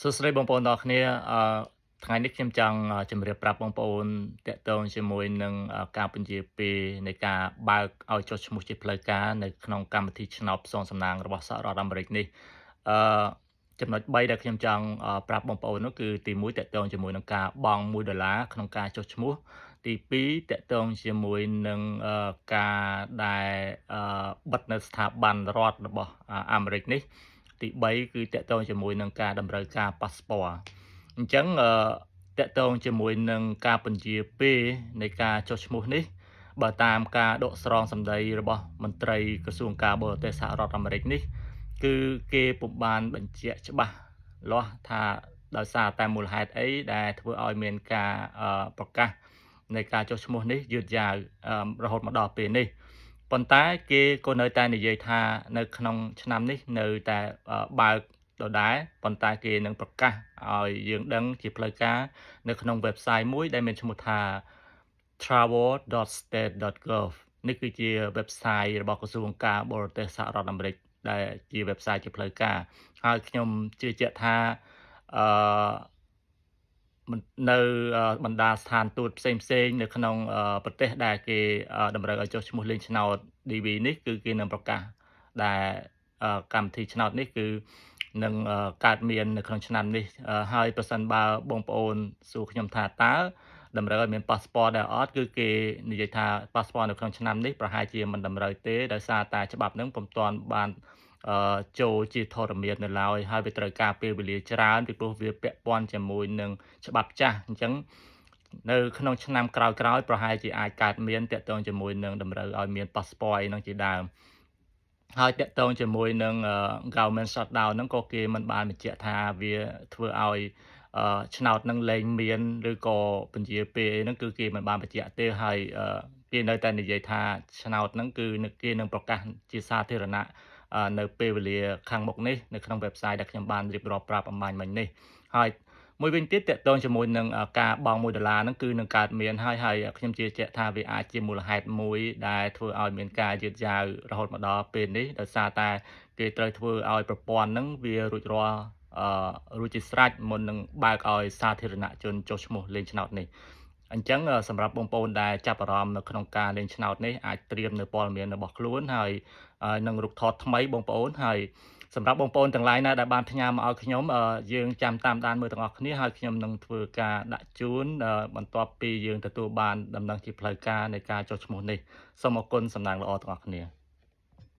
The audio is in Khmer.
សួស្តីបងប្អូនទាំងអស់គ្នាថ្ងៃនេះខ្ញុំចង់ជម្រាបប្រាប់បងប្អូនតាក់ទងជាមួយនឹងការពន្យាពេលនៃការបើកឲ្យចុះឈ្មោះជាផ្លូវការនៅក្នុងកម្មវិធីឆ្នោតផ្សងសំណាងរបស់សហរដ្ឋអាមេរិកនេះអឺចំណុច3ដែលខ្ញុំចង់ប្រាប់បងប្អូននោះគឺទី1តាក់ទងជាមួយនឹងការបង់$1ក្នុងការចុះឈ្មោះទី2តាក់ទងជាមួយនឹងការដែលបិទនៅស្ថាប័នរដ្ឋរបស់អាមេរិកនេះទី3គឺតាក់ទងជាមួយនឹងការតម្រូវការប៉ាសពតអញ្ចឹងតាក់ទងជាមួយនឹងការពន្យាពេលនៃការចុះឈ្មោះនេះបើតាមការដកស្រង់សម្ដីរបស់មន្ត្រីក្រសួងការបរទេសសហរដ្ឋអាមេរិកនេះគឺគេពុំបានបញ្ជាក់ច្បាស់លាស់ថាដោយសារតែមូលហេតុអីដែលធ្វើឲ្យមានការប្រកាសនៃការចុះឈ្មោះនេះយឺតយ៉ាវរហូតមកដល់ពេលនេះប៉ុន្តែគេក៏នៅតែនិយាយថានៅក្នុងឆ្នាំនេះនៅតែបើកដដែលប៉ុន្តែគេនឹងប្រកាសឲ្យយើងដឹងជាផ្លូវការនៅក្នុង website មួយដែលមានឈ្មោះថា travel.state.gov នេះគឺជា website របស់ក្រសួងការបរទេសសហរដ្ឋអាមេរិកដែលជា website ជាផ្លូវការហើយខ្ញុំជឿជាក់ថាអឺនៅបណ្ដាស្ថានទូតផ្សេងៗនៅក្នុងប្រទេសដែលគេតម្រូវឲ្យចុះឈ្មោះលេងឆ្នោត DV នេះគឺគេនឹងប្រកាសដែលកម្មវិធីឆ្នោតនេះគឺនឹងកើតមាននៅក្នុងឆ្នាំនេះហើយប្រសិនបើបងប្អូនសួរខ្ញុំថាតើតម្រូវឲ្យមានប៉ាសពតដែរអត់គឺគេនិយាយថាប៉ាសពតនៅក្នុងឆ្នាំនេះប្រហែលជាមិនតម្រូវទេដោយសារតែច្បាប់នឹងពុំទាន់បានចូលជាធរមាននៅឡើយហើយវាត្រូវការពេលវេលាច្រើនពីព្រោះវាពាក់ព័ន្ធជាមួយនឹងច្បាប់ចាស់អញ្ចឹងនៅក្នុងឆ្នាំក្រោយៗប្រហែលជាអាចកើតមានតាក់ទងជាមួយនឹងតម្រូវឲ្យមានប៉ាសពតអីហ្នឹងជាដើមហើយតាក់ទងជាមួយនឹង government shutdown ហ្នឹងក៏គេមិនបានបញ្ជាក់ថាវាធ្វើឲ្យឆ្នោតនឹងលែងមានឬក៏ពន្យាពេលអីហ្នឹងគឺគេមិនបានបញ្ជាក់ទេហើយគេនៅតែនិយាយថាឆ្នោតហ្នឹងគឺគេនឹងប្រកាសជាសាធារណៈនៅពេលវេលាខាងមុខនេះនៅក្នុង website ដែលខ្ញុំបានរៀបរាប់ប្រាប់អំបញ្ញមិញនេះហើយមួយវិញទៀតតាក់ទងជាមួយនឹងការបង់$1ហ្នឹងគឺនឹងកើតមានហើយខ្ញុំជឿជាក់ថាវាអាចជាមូលហេតុមួយដែលធ្វើឲ្យមានការយឺតយ៉ាវរហូតមកដល់ពេលនេះដោយសារតែគេត្រូវធ្វើឲ្យប្រព័ន្ធហ្នឹងវារួចរាល់រួចជាស្រេចមុននឹងបើកឲ្យសាធារណជនចុះឈ្មោះលេងឆ្នោតនេះអញ្ចឹងសម្រាប់បងប្អូនដែលចាប់អារម្មណ៍នៅក្នុងការលេងឆ្នោតនេះអាចត្រៀមនៅព័ត៌មានរបស់ខ្លួនហើយនឹងរូបថតថ្មីបងប្អូនហើយសម្រាប់បងប្អូនទាំងឡាយណាដែលបានផ្ញើមកឲ្យខ្ញុំយើងចាំតាមដានមើលទាំងអស់គ្នាហើយខ្ញុំនឹងធ្វើការដាក់ជូនបន្ទាប់ពីយើងទទួលបានដំណឹងជាផ្លូវការនៃការចុះឈ្មោះនេះសូមអរគុណសំណាងល្អទាំងអស់គ្នា